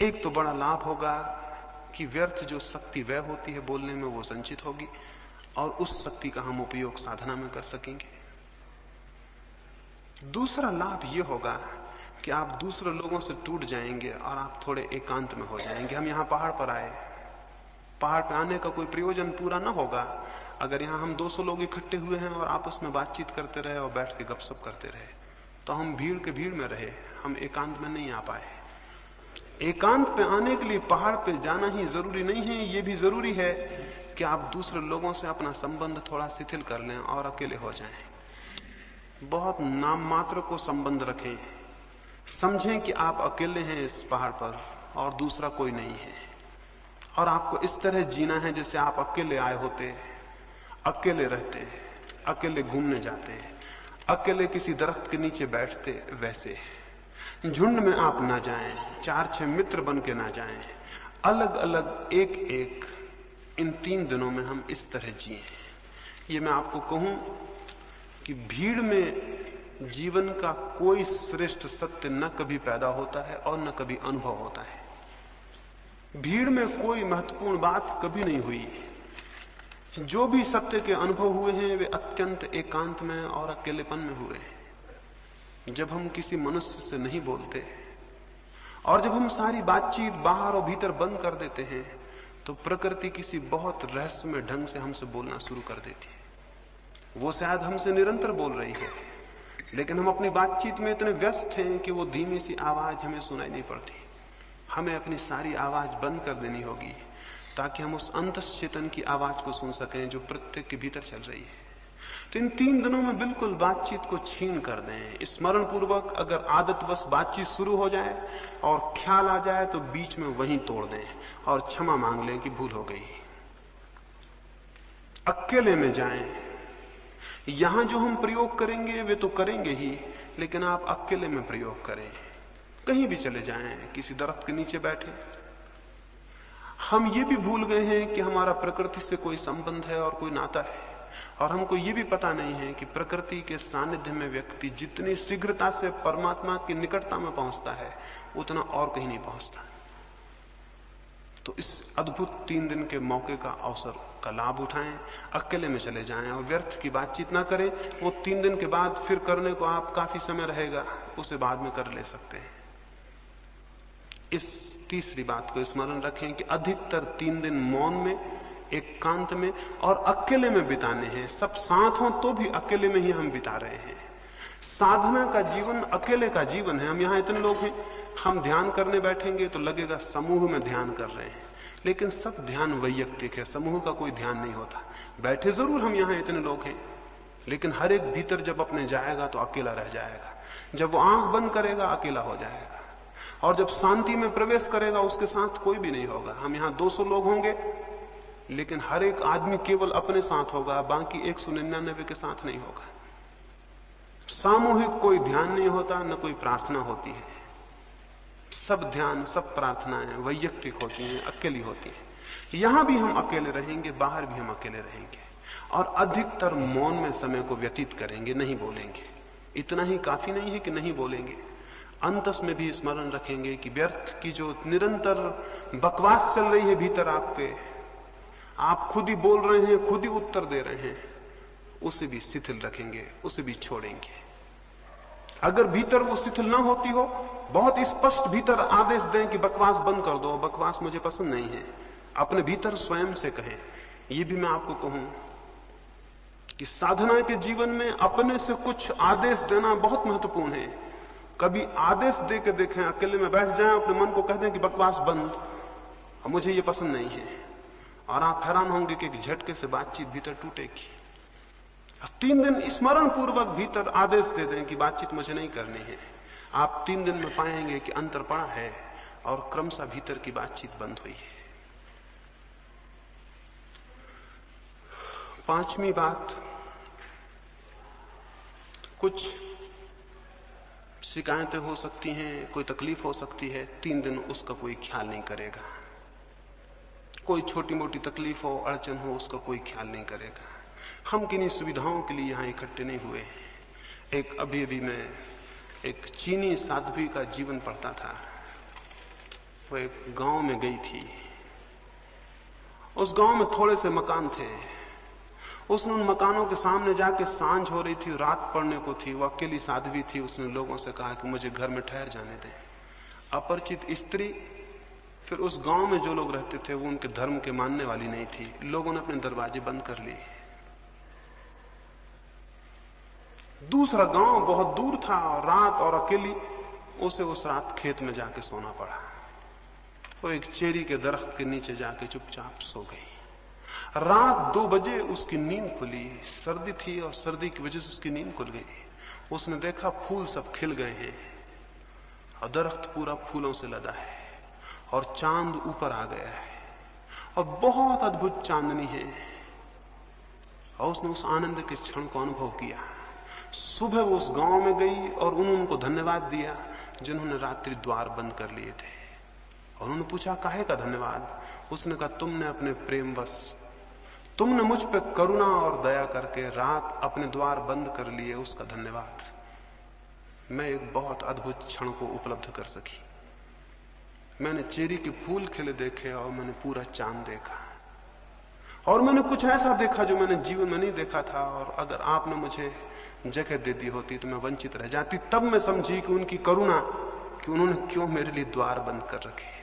एक तो बड़ा लाभ होगा कि व्यर्थ जो शक्ति व्यय होती है बोलने में वो संचित होगी, और उस शक्ति का हम उपयोग साधना में कर सकेंगे। दूसरा लाभ ये होगा कि आप दूसरे लोगों से टूट जाएंगे और आप थोड़े एकांत में हो जाएंगे। हम यहाँ पहाड़ पर आए, पहाड़ पर आने का कोई प्रयोजन पूरा ना होगा अगर यहाँ हम 200 लोग इकट्ठे हुए हैं और आपस में बातचीत करते रहे और बैठ के गपशप करते रहे, तो हम भीड़ के भीड़ में रहे, हम एकांत में नहीं आ पाए। एकांत पे आने के लिए पहाड़ पे जाना ही जरूरी नहीं है, ये भी जरूरी है कि आप दूसरे लोगों से अपना संबंध थोड़ा शिथिल कर लें और अकेले हो जाएं। बहुत नाम मात्र को संबंध रखें। समझें कि आप अकेले हैं इस पहाड़ पर और दूसरा कोई नहीं है, और आपको इस तरह जीना है जैसे आप अकेले आए होते, अकेले रहते, अकेले घूमने जाते, अकेले किसी दरख्त के नीचे बैठते। वैसे झुंड में आप ना जाएं, 4-6 मित्र बन के ना जाएं, अलग अलग एक एक। इन 3 दिनों में हम इस तरह जिए। ये मैं आपको कहूं कि भीड़ में जीवन का कोई श्रेष्ठ सत्य न कभी पैदा होता है और न कभी अनुभव होता है। भीड़ में कोई महत्वपूर्ण बात कभी नहीं हुई। जो भी सत्य के अनुभव हुए हैं वे अत्यंत एकांत में और अकेलेपन में हुए हैं। जब हम किसी मनुष्य से नहीं बोलते और जब हम सारी बातचीत बाहर और भीतर बंद कर देते हैं, तो प्रकृति किसी बहुत रहस्यमय ढंग से हमसे बोलना शुरू कर देती है। वो शायद हमसे निरंतर बोल रही है, लेकिन हम अपनी बातचीत में इतने व्यस्त हैं कि वो धीमी सी आवाज हमें सुनाई नहीं पड़ती। हमें अपनी सारी आवाज बंद कर देनी होगी ताकि हम उस अंतश्चेतन की आवाज को सुन सकें जो प्रत्येक के भीतर चल रही है। तो इन 3 दिनों में बिल्कुल बातचीत को छीन कर दें। स्मरण पूर्वक अगर आदतवश बातचीत शुरू हो जाए और ख्याल आ जाए तो बीच में वहीं तोड़ दें और क्षमा मांग लें कि भूल हो गई। अकेले में जाएं। यहां जो हम प्रयोग करेंगे वे तो करेंगे ही, लेकिन आप अकेले में प्रयोग करें। कहीं भी चले जाएं, किसी दरख्त के नीचे बैठे। हम ये भी भूल गए हैं कि हमारा प्रकृति से कोई संबंध है और कोई नाता है, और हमको ये भी पता नहीं है कि प्रकृति के सानिध्य में व्यक्ति जितनी शीघ्रता से परमात्मा की निकटता में पहुंचता है उतना और कहीं नहीं पहुंचता। तो इस अद्भुत 3 दिन के मौके का अवसर का लाभ उठाएं, अकेले में चले जाएं और व्यर्थ की बातचीत ना करें। वो 3 दिन के बाद फिर करने को आप काफी समय रहेगा, उसे बाद में कर ले सकते हैं। इस तीसरी बात को स्मरण रखें कि अधिकतर 3 दिन मौन में, एकांत में और अकेले में बिताने हैं। सब साथ हों तो भी अकेले में ही हम बिता रहे हैं। साधना का जीवन अकेले का जीवन है। हम यहाँ इतने लोग हैं, हम ध्यान करने बैठेंगे तो लगेगा समूह में ध्यान कर रहे हैं, लेकिन सब ध्यान वैयक्तिक है, समूह का कोई ध्यान नहीं होता। बैठे जरूर हम यहाँ इतने लोग हैं, लेकिन हर एक भीतर जब अपने जाएगा तो अकेला रह जाएगा। जब वो आंख बंद करेगा अकेला हो जाएगा, और जब शांति में प्रवेश करेगा उसके साथ कोई भी नहीं होगा। हम यहाँ 200 लोग होंगे, लेकिन हर एक आदमी केवल अपने साथ होगा, बाकी 199 के साथ नहीं होगा। सामूहिक कोई ध्यान नहीं होता, न कोई प्रार्थना होती है। सब ध्यान, सब प्रार्थनाएं वैयक्तिक होती हैं, अकेली होती हैं। यहां भी हम अकेले रहेंगे, बाहर भी हम अकेले रहेंगे, और अधिकतर मौन में समय को व्यतीत करेंगे, नहीं बोलेंगे। इतना ही काफी नहीं है कि नहीं बोलेंगे, अंतस में भी स्मरण रखेंगे कि व्यर्थ की जो निरंतर बकवास चल रही है भीतर आपके, आप खुद ही बोल रहे हैं, खुद ही उत्तर दे रहे हैं, उसे भी शिथिल रखेंगे, उसे भी छोड़ेंगे। अगर भीतर वो शिथिल ना होती हो, बहुत स्पष्ट भीतर आदेश दें कि बकवास बंद कर दो, बकवास मुझे पसंद नहीं है, अपने भीतर स्वयं से कहें। ये भी मैं आपको कहूं कि साधना के जीवन में अपने से कुछ आदेश देना बहुत महत्वपूर्ण है। कभी आदेश दे के देखें, अकेले में बैठ जाएं, अपने मन को कह दें कि बकवास बंद, मुझे ये पसंद नहीं है, और आप हैरान होंगे कि एक झटके से बातचीत भीतर टूटेगी। 3 दिन स्मरण पूर्वक भीतर आदेश दे दें कि बातचीत मुझे नहीं करनी है, आप 3 दिन में पाएंगे कि अंतर पड़ा है और क्रमशः भीतर की बातचीत बंद हुई है। 5वीं बात, कुछ शिकायतें हो सकती हैं, कोई तकलीफ हो सकती है, 3 दिन उसका कोई ख्याल नहीं करेगा। कोई छोटी मोटी तकलीफ हो, अड़चन हो, उसका कोई ख्याल नहीं करेगा। हम किन्हीं सुविधाओं के लिए यहां इकट्ठे नहीं हुए हैं। अभी मैं एक चीनी साध्वी का जीवन पढ़ता था। वो एक गांव में गई थी, उस गांव में थोड़े से मकान थे। उसने उन मकानों के सामने जाके, सांझ हो रही थी, रात पड़ने को थी, वो अकेली साध्वी थी, उसने लोगों से कहा कि मुझे घर में ठहर जाने दें। अपरिचित स्त्री, फिर उस गांव में जो लोग रहते थे वो उनके धर्म के मानने वाली नहीं थी, लोगों ने अपने दरवाजे बंद कर लिए। दूसरा गांव बहुत दूर था और रात और अकेली, उसे उस रात खेत में जाके सोना पड़ा। वो एक चेरी के दरख्त के नीचे जाके चुपचाप सो गई। रात 2 बजे उसकी नींद खुली। सर्दी थी और सर्दी की वजह से उसकी नींद खुल गई। उसने देखा फूल सब खिल गए हैं और दरख्त पूरा फूलों से लदा है और चांद ऊपर आ गया है और बहुत अद्भुत चांदनी है, और उसने उस आनंद के क्षण को अनुभव किया। सुबह वो उस गांव में गई और उनको धन्यवाद दिया जिन्होंने रात्रि द्वार बंद कर लिए थे। और उन्होंने पूछा, काहे का धन्यवाद? उसने कहा, तुमने अपने प्रेमवश, तुमने मुझ पे करुणा और दया करके रात अपने द्वार बंद कर लिए, उसका धन्यवाद। मैं एक बहुत अद्भुत क्षण को उपलब्ध कर सकी। मैंने चेरी के फूल खिले देखे और मैंने पूरा चांद देखा, और मैंने कुछ ऐसा देखा जो मैंने जीवन में नहीं देखा था। और अगर आपने मुझे जगह दे दी होती तो मैं वंचित रह जाती। तब मैं समझी कि उनकी करुणा, कि उन्होंने क्यों मेरे लिए द्वार बंद कर रखे।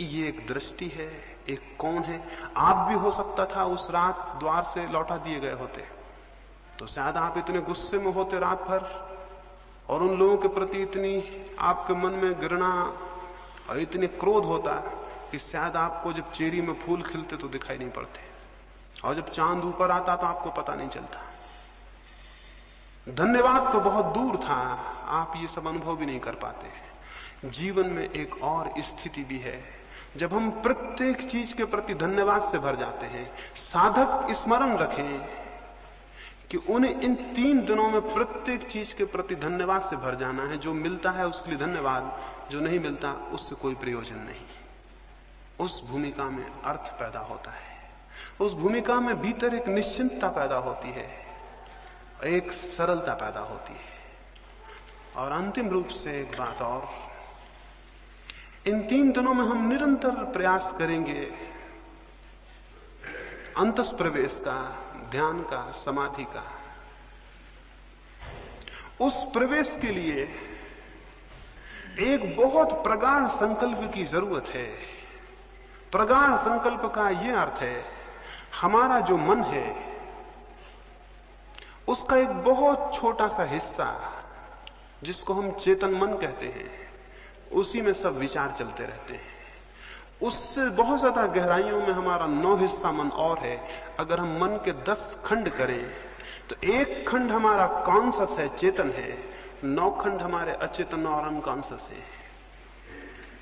ये एक दृष्टि है, एक कौन है। आप भी हो सकता था उस रात द्वार से लौटा दिए गए होते, तो शायद आप इतने गुस्से में होते रात भर, और उन लोगों के प्रति इतनी आपके मन में घृणा और इतने क्रोध होता कि शायद आपको जब चेरी में फूल खिलते तो दिखाई नहीं पड़ते, और जब चांद ऊपर आता तो आपको पता नहीं चलता। धन्यवाद तो बहुत दूर था, आप ये सब अनुभव भी नहीं कर पाते। जीवन में एक और स्थिति भी है जब हम प्रत्येक चीज के प्रति धन्यवाद से भर जाते हैं। साधक स्मरण रखें कि उन्हें इन 3 दिनों में प्रत्येक चीज के प्रति धन्यवाद से भर जाना है। जो मिलता है उसके लिए धन्यवाद, जो नहीं मिलता उससे कोई प्रयोजन नहीं। उस भूमिका में अर्थ पैदा होता है, उस भूमिका में भीतर एक निश्चिंतता पैदा होती है, एक सरलता पैदा होती है। और अंतिम रूप से एक बात और, इन 3 दिनों में हम निरंतर प्रयास करेंगे अंतस प्रवेश का, ध्यान का, समाधि का। उस प्रवेश के लिए एक बहुत प्रगाढ़ संकल्प की जरूरत है। प्रगाढ़ संकल्प का यह अर्थ है, हमारा जो मन है उसका एक बहुत छोटा सा हिस्सा, जिसको हम चेतन मन कहते हैं, उसी में सब विचार चलते रहते हैं। उससे बहुत ज्यादा गहराइयों में हमारा 9 हिस्सा मन और है। अगर हम मन के 10 खंड करें तो एक खंड हमारा कॉन्शस है, चेतन है, 9 खंड हमारे अचेतन और अनकॉन्शस है।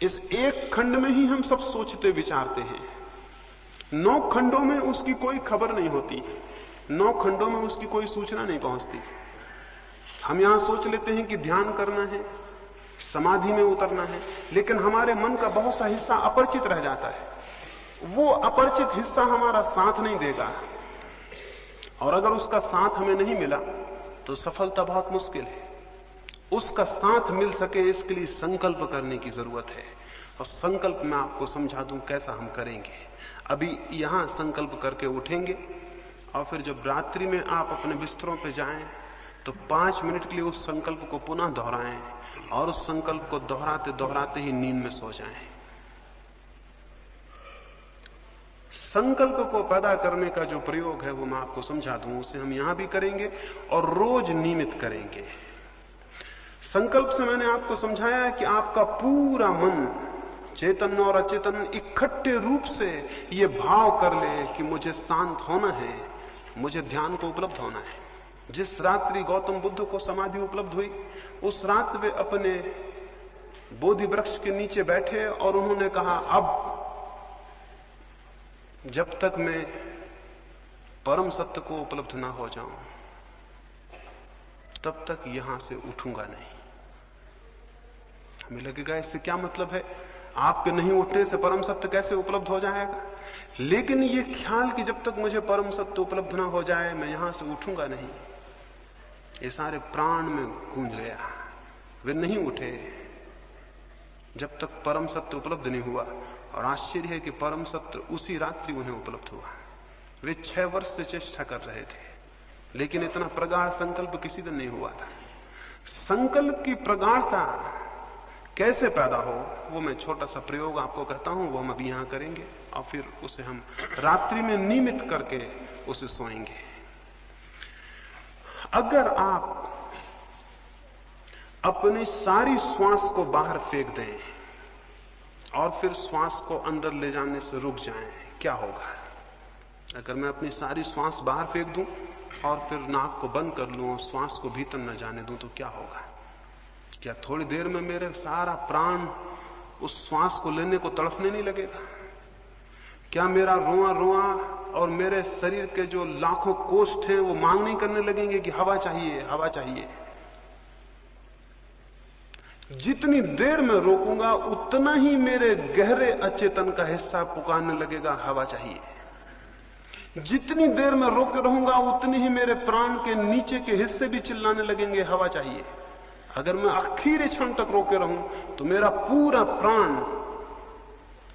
इस एक खंड में ही हम सब सोचते विचारते हैं। 9 खंडों में उसकी कोई खबर नहीं होती, 9 खंडों में उसकी कोई सूचना नहीं पहुंचती। हम यहां सोच लेते हैं कि ध्यान करना है, समाधि में उतरना है, लेकिन हमारे मन का बहुत सा हिस्सा अपरिचित रह जाता है। वो अपरिचित हिस्सा हमारा साथ नहीं देगा, और अगर उसका साथ हमें नहीं मिला तो सफलता बहुत मुश्किल है। उसका साथ मिल सके इसके लिए संकल्प करने की जरूरत है, और संकल्प मैं आपको समझा दूं कैसा हम करेंगे। अभी यहां संकल्प करके उठेंगे, और फिर जब रात्रि में आप अपने बिस्तरों पे जाएं तो 5 मिनट के लिए उस संकल्प को पुनः दोहराएं, और उस संकल्प को दोहराते दोहराते ही नींद में सो जाएं। संकल्प को पैदा करने का जो प्रयोग है वो मैं आपको समझा दूं, उसे हम यहां भी करेंगे और रोज नियमित करेंगे। संकल्प से मैंने आपको समझाया है कि आपका पूरा मन, चेतन और अचेतन, इकट्ठे रूप से ये भाव कर ले कि मुझे शांत होना है, मुझे ध्यान को उपलब्ध होना है। जिस रात्रि गौतम बुद्ध को समाधि उपलब्ध हुई, उस रात वे अपने बोधि वृक्ष के नीचे बैठे और उन्होंने कहा, अब जब तक मैं परम सत्य को उपलब्ध ना हो जाऊं तब तक यहां से उठूंगा नहीं। हमें लगेगा इससे क्या मतलब है, आपके नहीं उठने से परम सत्य कैसे उपलब्ध हो जाएगा? लेकिन ये ख्याल कि जब तक मुझे परम सत्य उपलब्ध ना हो जाए मैं यहां से उठूंगा नहीं, ये सारे प्राण में गूंज गया। वे नहीं उठे जब तक परम सत्य उपलब्ध नहीं हुआ, और आश्चर्य है कि परम सत्य उसी रात्रि उन्हें उपलब्ध हुआ। वे 6 वर्ष से चेष्टा कर रहे थे, लेकिन इतना प्रगाढ़ संकल्प किसी दिन नहीं हुआ था। संकल्प की प्रगाढ़ता कैसे पैदा हो, वो मैं छोटा सा प्रयोग आपको कहता हूं, वो हम अभी यहां करेंगे, और फिर उसे हम रात्रि में नियमित करके उसे सोएंगे। अगर आप अपनी सारी श्वास को बाहर फेंक दें और फिर श्वास को अंदर ले जाने से रुक जाएं, क्या होगा? अगर मैं अपनी सारी श्वास बाहर फेंक दूं और फिर नाक को बंद कर लूं और श्वास को भीतर न जाने दूं तो क्या होगा? क्या थोड़ी देर में मेरे सारा प्राण उस श्वास को लेने को तड़फने नहीं लगेगा? क्या मेरा रोआ रोआ और मेरे शरीर के जो लाखों कोष्ठ हैं वो मांग नहीं करने लगेंगे कि हवा चाहिए, हवा चाहिए? जितनी देर में रोकूंगा उतना ही मेरे गहरे अचेतन का हिस्सा पुकारने लगेगा, हवा चाहिए। जितनी देर में रोके रहूंगा उतनी ही मेरे प्राण के नीचे के हिस्से भी चिल्लाने लगेंगे, हवा चाहिए। अगर मैं आखिरी क्षण तक रोके रहूं तो मेरा पूरा प्राण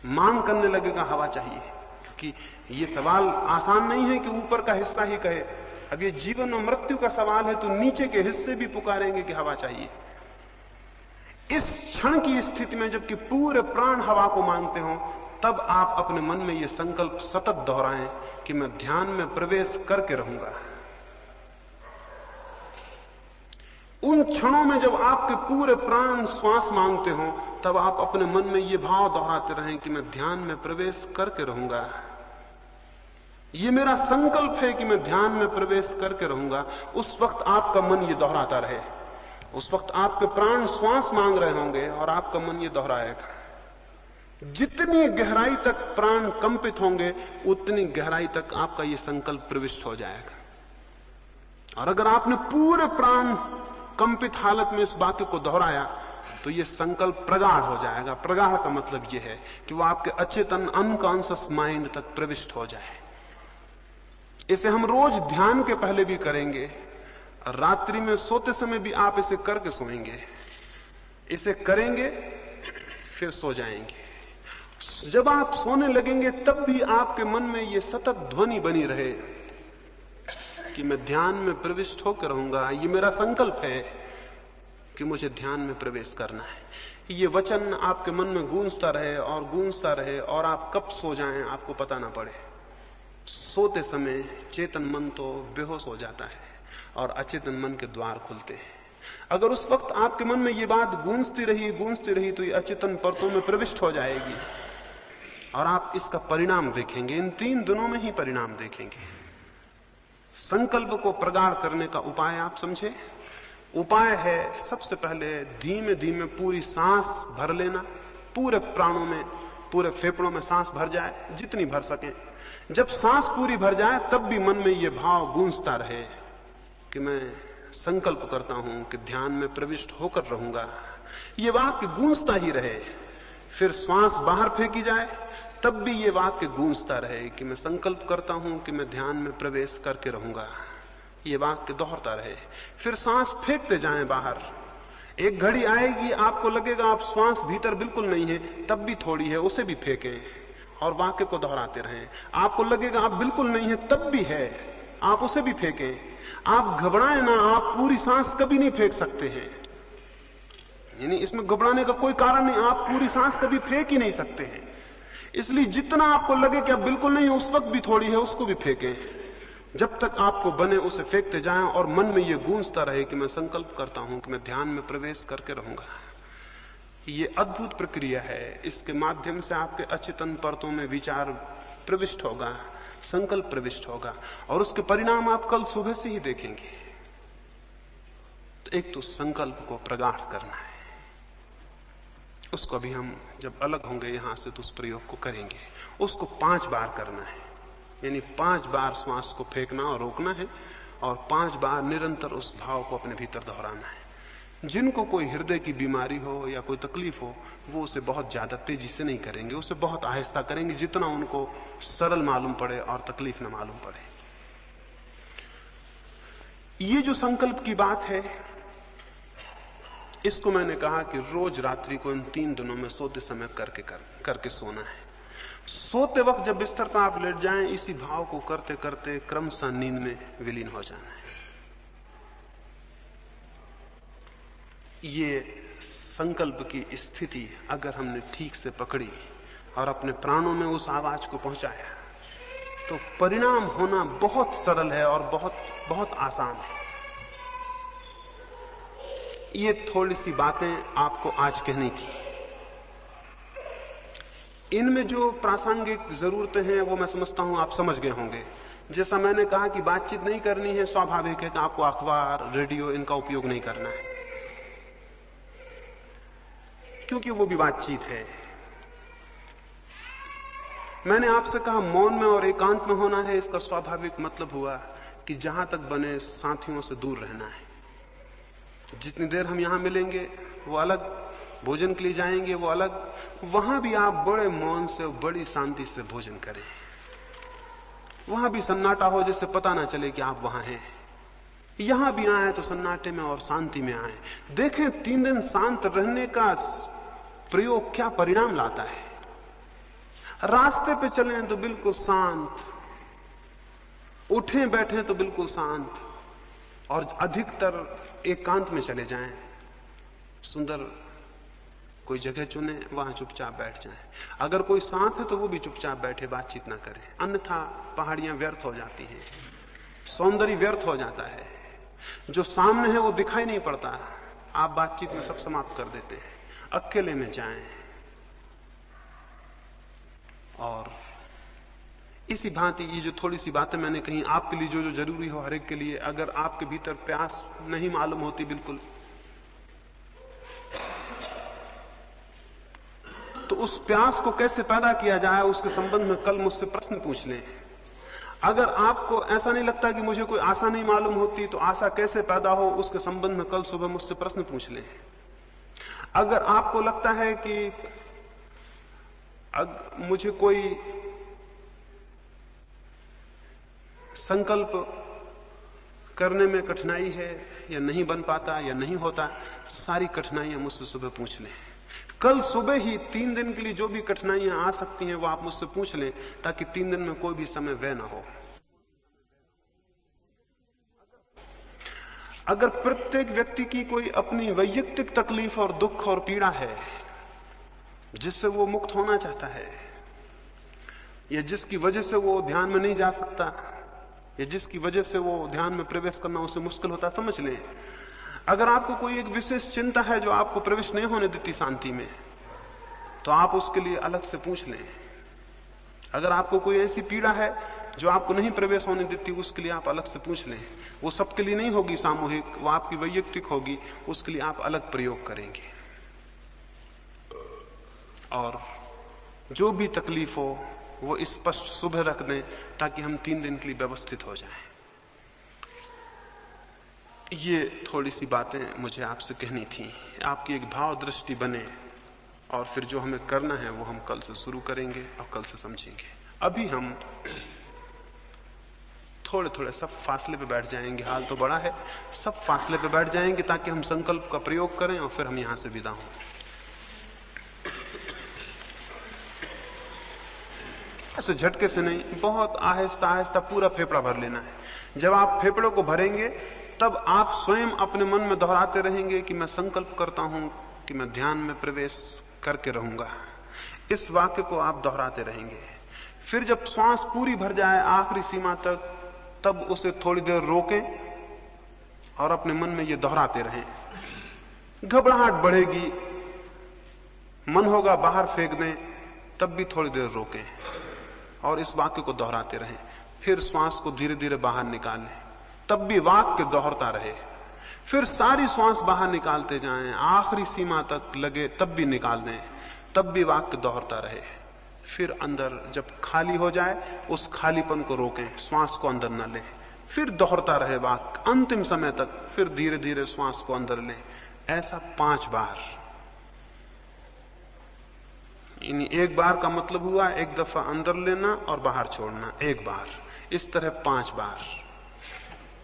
मांग करने लगेगा, हवा चाहिए। क्योंकि ये सवाल आसान नहीं है कि ऊपर का हिस्सा ही कहे। अब ये जीवन और मृत्यु का सवाल है तो नीचे के हिस्से भी पुकारेंगे कि हवा चाहिए। इस क्षण की स्थिति में जबकि पूरे प्राण हवा को मांगते हो, तब आप अपने मन में ये संकल्प सतत दोहराएं कि मैं ध्यान में प्रवेश करके रहूंगा। उन क्षणों में जब आपके पूरे प्राण श्वास मांगते हो, तब आप अपने मन में ये भाव दोहराते रहें कि मैं ध्यान में प्रवेश करके रहूंगा। ये मेरा संकल्प है कि मैं ध्यान में प्रवेश करके रहूंगा। उस वक्त आपका मन ये दोहराता रहे। उस वक्त आपके प्राण श्वास मांग रहे होंगे और आपका मन ये दोहराएगा। जितनी गहराई तक प्राण कंपित होंगे उतनी गहराई तक आपका ये संकल्प प्रविष्ट हो जाएगा। और अगर आपने पूरे प्राण कंपित हालत में इस वाक्य को दोहराया तो ये संकल्प प्रगाढ़ हो जाएगा। प्रगाढ़ का मतलब ये है कि वो आपके अचेतन अनकॉन्शियस माइंड तक प्रविष्ट हो जाए। इसे हम रोज ध्यान के पहले भी करेंगे, रात्रि में सोते समय भी आप इसे करके सोएंगे। इसे करेंगे फिर सो जाएंगे। जब आप सोने लगेंगे तब भी आपके मन में यह सतत ध्वनि बनी रहे कि मैं ध्यान में प्रविष्ट होकर रहूंगा। ये मेरा संकल्प है कि मुझे ध्यान में प्रवेश करना है। ये वचन आपके मन में गूंजता रहे और गूंजता रहे, और आप कब सो जाएं आपको पता ना पड़े। सोते समय चेतन मन तो बेहोश हो जाता है और अचेतन मन के द्वार खुलते हैं। अगर उस वक्त आपके मन में ये बात गूंजती रही तो ये अचेतन परतों में प्रविष्ट हो जाएगी और आप इसका परिणाम देखेंगे। इन 3 दिनों में ही परिणाम देखेंगे। संकल्प को प्रगाढ़ करने का उपाय आप समझे। उपाय है सबसे पहले धीमे धीमे पूरी सांस भर लेना। पूरे प्राणों में, पूरे फेफड़ों में सांस भर जाए जितनी भर सके। जब सांस पूरी भर जाए तब भी मन में यह भाव गूंजता रहे कि मैं संकल्प करता हूं कि ध्यान में प्रविष्ट होकर रहूंगा। ये वाक्य गूंजता ही रहे। फिर श्वास बाहर फेंकी जाए तब भी ये वाक्य गूंजता रहे कि मैं संकल्प करता हूं कि मैं ध्यान में प्रवेश करके रहूंगा। ये वाक्य दोहरता रहे। फिर सांस फेंकते जाएं बाहर। एक घड़ी आएगी आपको लगेगा आप श्वास भीतर बिल्कुल नहीं है, तब भी थोड़ी है, उसे भी फेंकें और वाक्य को दोहराते रहें। आपको लगेगा आप बिल्कुल नहीं है, तब भी है, आप उसे भी फेंकें। आप घबराएं ना, आप पूरी सांस कभी नहीं फेंक सकते हैं, यानी इसमें घबराने का कोई कारण नहीं। आप पूरी सांस कभी फेंक ही नहीं सकते हैं। इसलिए जितना आपको लगे कि आप बिल्कुल नहीं, उस वक्त भी थोड़ी है, उसको भी फेंकें। जब तक आपको बने उसे फेंकते जाएं और मन में ये गूंजता रहे कि मैं संकल्प करता हूं कि मैं ध्यान में प्रवेश करके रहूंगा। ये अद्भुत प्रक्रिया है। इसके माध्यम से आपके अचेतन परतों में विचार प्रविष्ट होगा, संकल्प प्रविष्ट होगा और उसके परिणाम आप कल सुबह से ही देखेंगे। तो एक तो संकल्प को प्रगाढ़ करना है, उसको अभी हम जब अलग होंगे यहां से तो उस प्रयोग को करेंगे। उसको 5 बार करना है, यानी 5 बार श्वास को फेंकना और रोकना है और 5 बार निरंतर उस भाव को अपने भीतर दोहराना है। जिनको कोई हृदय की बीमारी हो या कोई तकलीफ हो वो उसे बहुत ज्यादा तेजी से नहीं करेंगे, उसे बहुत आहिस्ता करेंगे, जितना उनको सरल मालूम पड़े और तकलीफ न मालूम पड़े। ये जो संकल्प की बात है, इसको मैंने कहा कि रोज रात्रि को इन 3 दिनों में सोते समय करके सोना है। सोते वक्त जब बिस्तर पर आप लेट जाएं, इसी भाव को करते करते क्रमशः नींद में विलीन हो जाना है। ये संकल्प की स्थिति अगर हमने ठीक से पकड़ी और अपने प्राणों में उस आवाज को पहुंचाया तो परिणाम होना बहुत सरल है और बहुत बहुत आसान है। ये थोड़ी सी बातें आपको आज कहनी थी। इनमें जो प्रासंगिक जरूरतें हैं वो मैं समझता हूं आप समझ गए होंगे। जैसा मैंने कहा कि बातचीत नहीं करनी है, स्वाभाविक है कि आपको अखबार, रेडियो इनका उपयोग नहीं करना है, क्योंकि वो भी बातचीत है। मैंने आपसे कहा मौन में और एकांत में होना है। इसका स्वाभाविक मतलब हुआ कि जहां तक बने साथियों से दूर रहना है। जितनी देर हम यहां मिलेंगे वो अलग, भोजन के लिए जाएंगे वो अलग, वहां भी आप बड़े मौन से, बड़ी शांति से भोजन करें। वहां भी सन्नाटा हो, जिससे पता ना चले कि आप वहां हैं। यहां भी आए तो सन्नाटे में और शांति में आए। देखें 3 दिन शांत रहने का प्रयोग क्या परिणाम लाता है। रास्ते पे चलें तो बिल्कुल शांत, उठें बैठें तो बिल्कुल शांत, और अधिकतर एकांत में चले जाएं। सुंदर कोई जगह चुने, वहां चुपचाप बैठ जाएं। अगर कोई साथ है तो वो भी चुपचाप बैठे, बातचीत ना करें, अन्यथा पहाड़ियां व्यर्थ हो जाती हैं, सौंदर्य व्यर्थ हो जाता है। जो सामने है वो दिखाई नहीं पड़ता, आप बातचीत में सब समाप्त कर देते हैं। अकेले में जाएं और इसी भांति ये जो थोड़ी सी बातें मैंने कही आपके लिए, जो जो जरूरी हो हर एक के लिए, अगर आपके भीतर प्यास नहीं मालूम होती बिल्कुल, तो उस प्यास को कैसे पैदा किया जाए उसके संबंध में कल मुझसे प्रश्न पूछ लें। अगर आपको ऐसा नहीं लगता कि मुझे कोई आशा नहीं मालूम होती, तो आशा कैसे पैदा हो उसके संबंध में कल सुबह मुझसे प्रश्न पूछ लें। अगर आपको लगता है कि मुझे कोई संकल्प करने में कठिनाई है या नहीं बन पाता या नहीं होता, सारी कठिनाइयां मुझसे सुबह पूछ लें। कल सुबह ही 3 दिन के लिए जो भी कठिनाइयां आ सकती हैं वो आप मुझसे पूछ लें, ताकि 3 दिन में कोई भी समय व्यय ना हो। अगर प्रत्येक व्यक्ति की कोई अपनी वैयक्तिक तकलीफ और दुख और पीड़ा है जिससे वो मुक्त होना चाहता है, या जिसकी वजह से वो ध्यान में नहीं जा सकता, या जिसकी वजह से वो ध्यान में प्रवेश करना उसे मुश्किल होता, समझ लें। अगर आपको कोई एक विशेष चिंता है जो आपको प्रवेश नहीं होने देती शांति में, तो आप उसके लिए अलग से पूछ लें। अगर आपको कोई ऐसी पीड़ा है जो आपको नहीं प्रवेश होने देती, उसके लिए आप अलग से पूछ लें। वो सबके लिए नहीं होगी सामूहिक, वो आपकी वैयक्तिक होगी, उसके लिए आप अलग प्रयोग करेंगे। और जो भी तकलीफ हो वो स्पष्ट सुबह रख दें, ताकि हम 3 दिन के लिए व्यवस्थित हो जाएं। ये थोड़ी सी बातें मुझे आपसे कहनी थी, आपकी एक भाव दृष्टि बने, और फिर जो हमें करना है वो हम कल से शुरू करेंगे और कल से समझेंगे। अभी हम थोड़े थोड़े सब फासले पे बैठ जाएंगे, हाल तो बड़ा है, सब फासले पे बैठ जाएंगे ताकि हम संकल्प का प्रयोग करें और फिर हम यहां से विदा हों। ऐसे झटके से नहीं, बहुत आहिस्ता आहिस्ता पूरा फेफड़ा भर लेना है। जब आप फेफड़ों को भरेंगे तब आप स्वयं अपने मन में दोहराते रहेंगे कि मैं संकल्प करता हूं कि मैं ध्यान में प्रवेश करके रहूंगा। इस वाक्य को आप दोहराते रहेंगे। फिर जब श्वास पूरी भर जाए आखिरी सीमा तक, तब उसे थोड़ी देर रोकें और अपने मन में ये दोहराते रहें। घबराहट बढ़ेगी, मन होगा बाहर फेंक दें, तब भी थोड़ी देर रोकें और इस वाक्य को दोहराते रहें। फिर श्वास को धीरे धीरे बाहर निकालें, तब भी वाक्य दोहरता रहे। फिर सारी श्वास बाहर निकालते जाएं, आखिरी सीमा तक लगे तब भी निकाल दें, तब भी वाक्य दोहरता रहे। फिर अंदर जब खाली हो जाए उस खालीपन को रोकें, श्वास को अंदर न लें, फिर दोहरता रहे वाक्य अंतिम समय तक, फिर धीरे धीरे श्वास को अंदर लें। ऐसा 5 बार। एक बार का मतलब हुआ एक दफा अंदर लेना और बाहर छोड़ना, एक बार। इस तरह 5 बार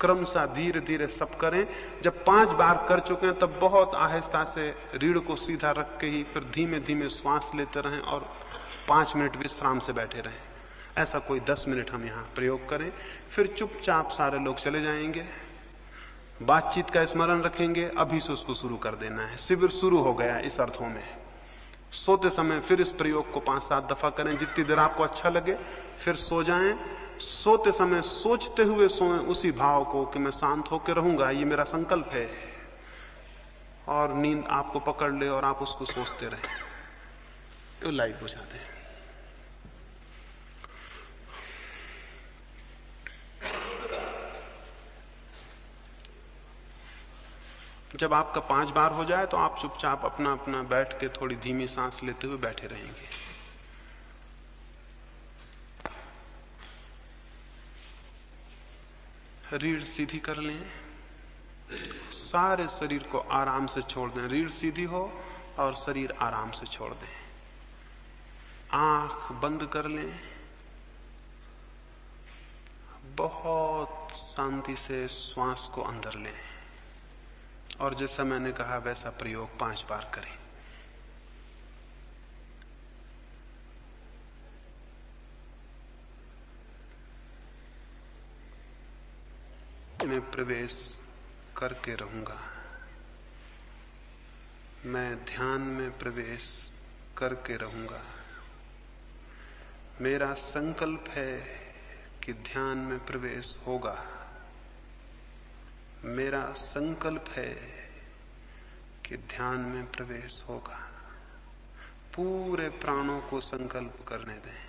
क्रमशः धीरे धीरे सब करें। जब 5 बार कर चुके हैं तब बहुत आहिस्ता से रीढ़ को सीधा रख के ही फिर धीमे धीमे श्वास लेते रहें और 5 मिनट विश्राम से बैठे रहें। ऐसा कोई 10 मिनट हम यहाँ प्रयोग करें। फिर चुपचाप सारे लोग चले जाएंगे, बातचीत का स्मरण रखेंगे, अभी से उसको शुरू कर देना है। शिविर शुरू हो गया इस अर्थों में। सोते समय फिर इस प्रयोग को 5-7 दफा करें, जितनी देर आपको अच्छा लगे। फिर सो जाएं। सोते समय सोचते हुए सोएं उसी भाव को कि मैं शांत होकर रहूंगा, ये मेरा संकल्प है, और नींद आपको पकड़ ले और आप उसको सोचते रहें। लाइट बुझा दें। जब आपका 5 बार हो जाए तो आप चुपचाप अपना अपना बैठ के थोड़ी धीमी सांस लेते हुए बैठे रहेंगे। रीढ़ सीधी कर लें, सारे शरीर को आराम से छोड़ दें। रीढ़ सीधी हो और शरीर आराम से छोड़ दें। आंख बंद कर लें, बहुत शांति से श्वास को अंदर लें और जैसा मैंने कहा वैसा प्रयोग 5 बार करें। मैं प्रवेश करके रहूंगा, मैं ध्यान में प्रवेश करके रहूंगा। मेरा संकल्प है कि ध्यान में प्रवेश होगा। मेरा संकल्प है कि ध्यान में प्रवेश होगा। पूरे प्राणों को संकल्प करने दें।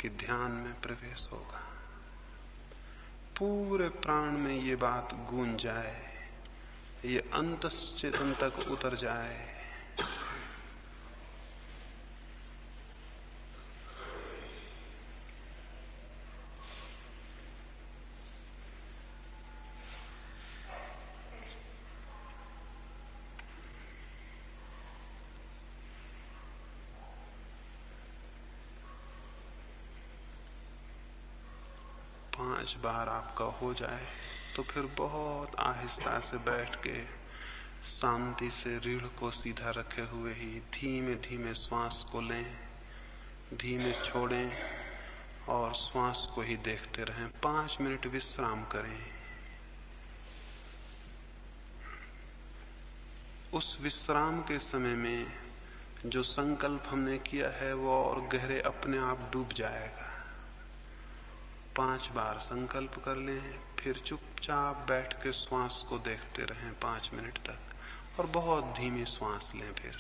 कि ध्यान में प्रवेश होगा। पूरे प्राण में ये बात गूंज जाए, ये अंतश्चेतन तक उतर जाए। पांच बार आपका हो जाए तो फिर बहुत आहिस्ता से बैठ के शांति से रीढ़ को सीधा रखे हुए ही धीमे धीमे श्वास को लें, धीमे छोड़ें और श्वास को ही देखते रहें। 5 मिनट विश्राम करें। उस विश्राम के समय में जो संकल्प हमने किया है वो और गहरे अपने आप डूब जाएगा। 5 बार संकल्प कर लें, फिर चुपचाप बैठ के श्वास को देखते रहें 5 मिनट तक, और बहुत धीमी श्वास लें। फिर